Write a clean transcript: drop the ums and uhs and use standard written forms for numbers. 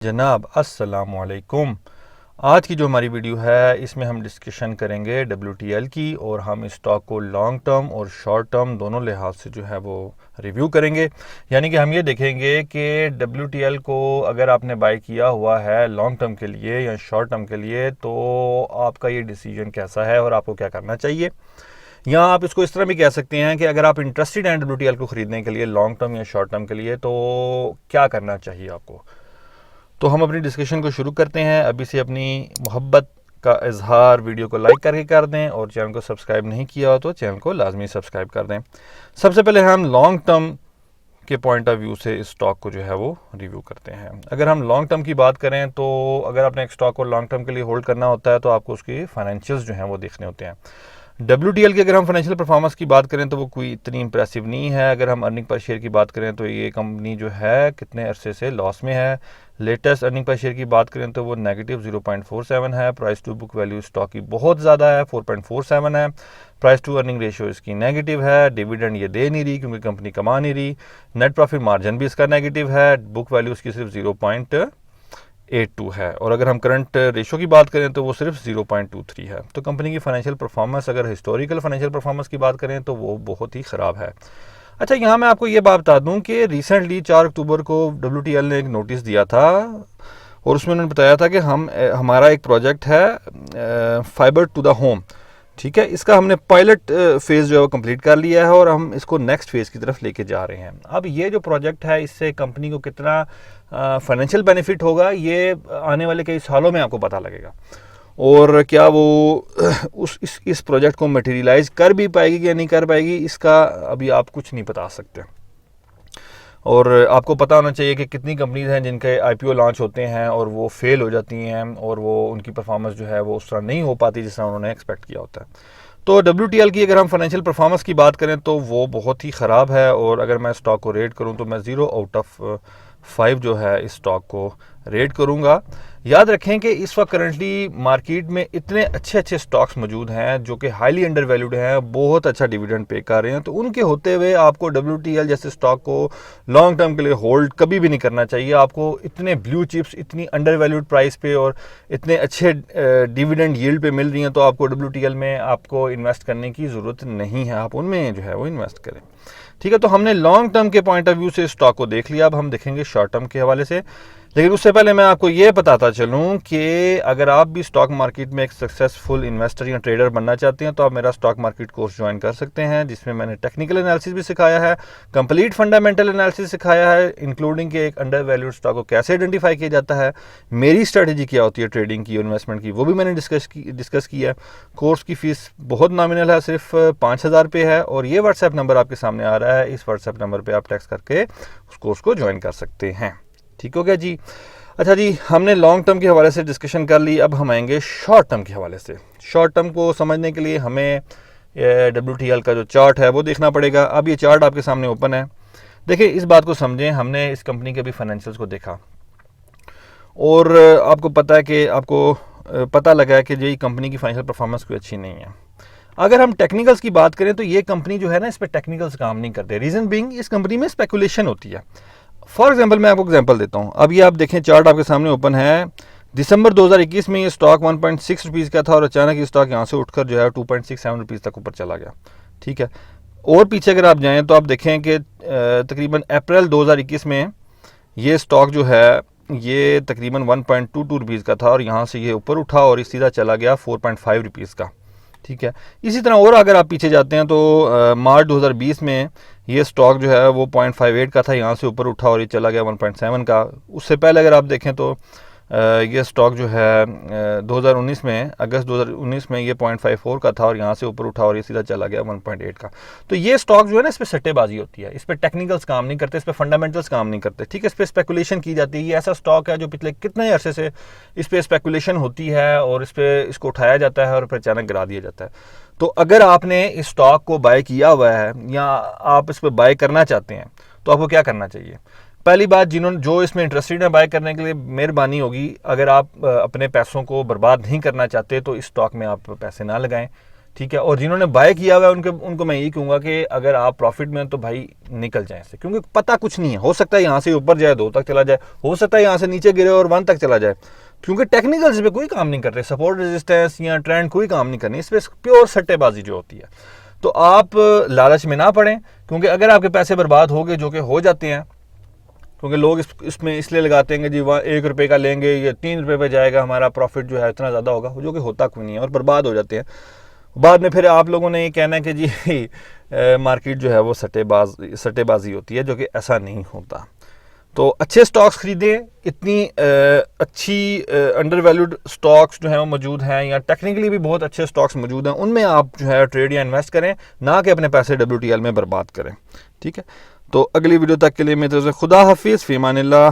जनाब अस्सलाम वालेकुम। आज की जो हमारी वीडियो है इसमें हम डिस्कशन करेंगे WTL की, और हम इस स्टॉक को लॉन्ग टर्म और शॉर्ट टर्म दोनों लिहाज से जो है वो रिव्यू करेंगे। यानी कि हम ये देखेंगे कि WTL को अगर आपने बाय किया हुआ है लॉन्ग टर्म के लिए या शॉर्ट टर्म के लिए तो आपका ये डिसीजन कैसा है और आपको क्या करना चाहिए। या आप इसको इस तरह भी कह सकते हैं कि अगर आप इंटरेस्टेड हैं WTL को ख़रीदने के लिए लॉन्ग टर्म या शॉर्ट टर्म के लिए तो क्या करना चाहिए आपको। तो हम अपनी डिस्कशन को शुरू करते हैं। अभी से अपनी मोहब्बत का इजहार वीडियो को लाइक करके कर दें, और चैनल को सब्सक्राइब नहीं किया हो तो चैनल को लाजमी सब्सक्राइब कर दें। सबसे पहले हम लॉन्ग टर्म के पॉइंट ऑफ व्यू से इस स्टॉक को जो है वो रिव्यू करते हैं। अगर हम लॉन्ग टर्म की बात करें तो अगर आपने एक स्टॉक को लॉन्ग टर्म के लिए होल्ड करना होता है तो आपको उसकी फाइनेंशियल्स जो हैं वो देखने होते हैं। WTL की अगर हम फाइनेंशियल परफॉर्मेंस की बात करें तो वो कोई इतनी इंप्रेसिव नहीं है। अगर हम अर्निंग पर शेयर की बात करें तो ये कंपनी जो है कितने अरसे से लॉस में है। लेटेस्ट अर्निंग पर शेयर की बात करें तो वो नेगेटिव 0.47 है। Price to book value stock की बहुत ज़्यादा है, 4.47 है। प्राइस टू अर्निंग रेशियो इसकी नेगेटिव है। डिविडेंड ये दे नहीं रही क्योंकि कंपनी कमा नहीं रही। नेट प्रॉफिट मार्जिन भी इसका नेगेटिव है। बुक वैल्यू इसकी सिर्फ 0.82 है, और अगर हम करंट रेशो की बात करें तो वो सिर्फ 0.23 है। तो कंपनी की फाइनेंशियल परफॉर्मेंस, अगर हिस्टोरिकल फाइनेंशियल परफॉर्मेंस की बात करें तो वो बहुत ही ख़राब है। अच्छा, यहाँ मैं आपको ये बात बता दूँ कि रिसेंटली 4 अक्टूबर को WTL ने एक नोटिस दिया था, और उसमें उन्होंने बताया था कि हमारा एक प्रोजेक्ट है फाइबर टू द होम, ठीक है। इसका हमने पायलट फेज़ जो है वो कंप्लीट कर लिया है और हम इसको नेक्स्ट फेज़ की तरफ लेके जा रहे हैं। अब ये जो प्रोजेक्ट है इससे कंपनी को कितना फाइनेंशियल बेनिफिट होगा ये आने वाले कई सालों में आपको पता लगेगा, और क्या वो इस प्रोजेक्ट को मटेरियलाइज कर भी पाएगी या नहीं कर पाएगी इसका अभी आप कुछ नहीं बता सकते। और आपको पता होना चाहिए कि कितनी कंपनीज हैं जिनके IPO लॉन्च होते हैं और वो फेल हो जाती हैं, और वो उनकी परफॉर्मेंस जो है वो उस तरह नहीं हो पाती जिस तरह उन्होंने एक्सपेक्ट किया होता है। तो WTL की अगर हम फाइनेंशियल परफॉर्मेंस की बात करें तो वो बहुत ही ख़राब है, और अगर मैं स्टॉक को रेट करूं तो मैं 0/5 जो है इस स्टॉक को रेट करूंगा। याद रखें कि इस वक्त करंटली मार्केट में इतने अच्छे अच्छे स्टॉक्स मौजूद हैं जो कि हाईली अंडर वैल्यूड हैं, बहुत अच्छा डिविडेंड पे कर रहे हैं। तो उनके होते हुए आपको WTL जैसे स्टॉक को लॉन्ग टर्म के लिए होल्ड कभी भी नहीं करना चाहिए। आपको इतने ब्लू चिप्स इतनी अंडर वैल्यूड प्राइस पे और इतने अच्छे डिविडेंड यील्ड पे मिल रही हैं, तो आपको WTL में आपको इन्वेस्ट करने की ज़रूरत नहीं है। आप उनमें जो है वो इन्वेस्ट करें, ठीक है। तो हमने लॉन्ग टर्म के पॉइंट ऑफ व्यू से स्टॉक को देख लिया। अब हम देखेंगे शॉर्ट टर्म के हवाले से, लेकिन उससे पहले मैं आपको ये बताता चलूं कि अगर आप भी स्टॉक मार्केट में एक सक्सेसफुल इन्वेस्टर या ट्रेडर बनना चाहते हैं तो आप मेरा स्टॉक मार्केट कोर्स ज्वाइन कर सकते हैं, जिसमें मैंने टेक्निकल एनालिसिस भी सिखाया है, कंप्लीट फंडामेंटल एनालिसिस सिखाया है, इंक्लूडिंग के एक अंडर वैल्यूड स्टॉक को कैसे आइडेंटिफाई किया जाता है, मेरी स्ट्रेटेजी क्या होती है ट्रेडिंग की और इन्वेस्टमेंट की, वो भी मैंने डिस्कस किया है। कोर्स की फ़ीस बहुत नॉमिनल है, सिर्फ 5,000 रुपये है, और ये व्हाट्सएप नंबर आपके सामने आ रहा है। इस व्हाट्सएप नंबर पर आप टेक्स्ट करके उस कोर्स को ज्वाइन कर सकते हैं, ठीक हो गया जी। अच्छा जी, हमने लॉन्ग टर्म के हवाले से डिस्कशन कर ली। अब हम आएंगे शॉर्ट टर्म के हवाले से। शॉर्ट टर्म को समझने के लिए हमें WTL का जो चार्ट है वो देखना पड़ेगा। अब ये चार्ट आपके सामने ओपन है। देखिए, इस बात को समझें, हमने इस कंपनी के भी फाइनेंशियल्स को देखा और आपको पता है कि आपको पता लगा है कि ये कंपनी की फाइनेंशियल परफॉर्मेंस कोई अच्छी नहीं है। अगर हम टेक्निकल्स की बात करें तो ये कंपनी जो है ना, इस पर टेक्निकल्स काम नहीं करते। रीज़न बीइंग, इस कंपनी में स्पेकुलेशन होती है। फॉर एग्जाम्पल मैं आपको एग्जाम्पल देता हूँ। अब ये आप देखें, चार्ट आपके सामने ओपन है। दिसंबर 2021 में ये स्टॉक 1.6 रुपीज़ का था, और अचानक ये स्टॉक यहाँ से उठकर जो है 2.67 रुपीज़ तक ऊपर चला गया, ठीक है। और पीछे अगर आप जाएँ तो आप देखें कि तकरीबन अप्रैल 2021 में ये स्टॉक जो है ये तकरीबन 1.22 रुपीज़ का था, और यहाँ से ये ऊपर उठा और सीधा चला गया 4.5 रुपीज़ का, ठीक है। इसी तरह और अगर आप पीछे जाते हैं तो मार्च 2020 में ये स्टॉक जो है वो 0.58 का था, यहाँ से ऊपर उठा और ये चला गया 1.7 का। उससे पहले अगर आप देखें तो ये स्टॉक जो है 2019 में, अगस्त 2019 में ये 0.54 का था और यहाँ से ऊपर उठा और ये सीधा चला गया 1.8 का। तो ये स्टॉक जो है ना, इस पर सट्टेबाजी होती है, इस पर टेक्निकल्स काम नहीं करते, इस पर फंडामेंटल्स काम नहीं करते, ठीक है। इस पर स्पेकुलेशन की जाती है। ये ऐसा स्टॉक है जो पिछले कितने अरसे से इस पर स्पेकुलेशन होती है और इसको उठाया जाता है और फिर अचानक गिरा दिया जाता है। तो अगर आपने इस स्टॉक को बाय किया हुआ है या आप इस पर बाय करना चाहते हैं तो आपको क्या करना चाहिए। पहली बात, जो इसमें इंटरेस्टेड है बाय करने के लिए, मेहरबानी होगी, अगर आप अपने पैसों को बर्बाद नहीं करना चाहते तो इस स्टॉक में आप पैसे ना लगाएं, ठीक है। और जिन्होंने बाय किया हुआ है उनको मैं यही कहूँगा कि अगर आप प्रॉफिट में हैं तो भाई निकल जाए इससे, क्योंकि पता कुछ नहीं है, हो सकता है यहाँ से ऊपर जाए 2 तक चला जाए, हो सकता है यहाँ से नीचे गिरे और 1 तक चला जाए, क्योंकि टेक्निकल्स पे कोई काम नहीं कर रहे, सपोर्ट रेजिस्टेंस या ट्रेंड कोई काम नहीं करनी, इस पर प्योर सट्टेबाजी जो होती है। तो आप लालच में ना पड़ें, क्योंकि अगर आपके पैसे बर्बाद हो गए, जो कि हो जाते हैं, क्योंकि लोग इसमें इसलिए लगाते हैं कि जी वहाँ 1 रुपये का लेंगे, ये 3 रुपये पे जाएगा, हमारा प्रॉफिट जो है इतना ज़्यादा होगा, जो कि होता कोई नहीं है और बर्बाद हो जाते हैं। बाद में फिर आप लोगों ने ये कहना है कि जी मार्केट जो है वो सट्टेबाजी होती है, जो कि ऐसा नहीं होता। तो अच्छे स्टॉक्स खरीदें, इतनी अच्छी अंडर वैल्यूड स्टॉक्स जो हैं वो मौजूद हैं, या टेक्निकली भी बहुत अच्छे स्टॉक्स मौजूद हैं, उनमें आप जो है ट्रेड या इन्वेस्ट करें, ना कि अपने पैसे WTL में बर्बाद करें। ठीक है, तो अगली वीडियो तक के लिए मेरी तरफ से खुदा हाफिज़, फ़ी अमानिल्लाह।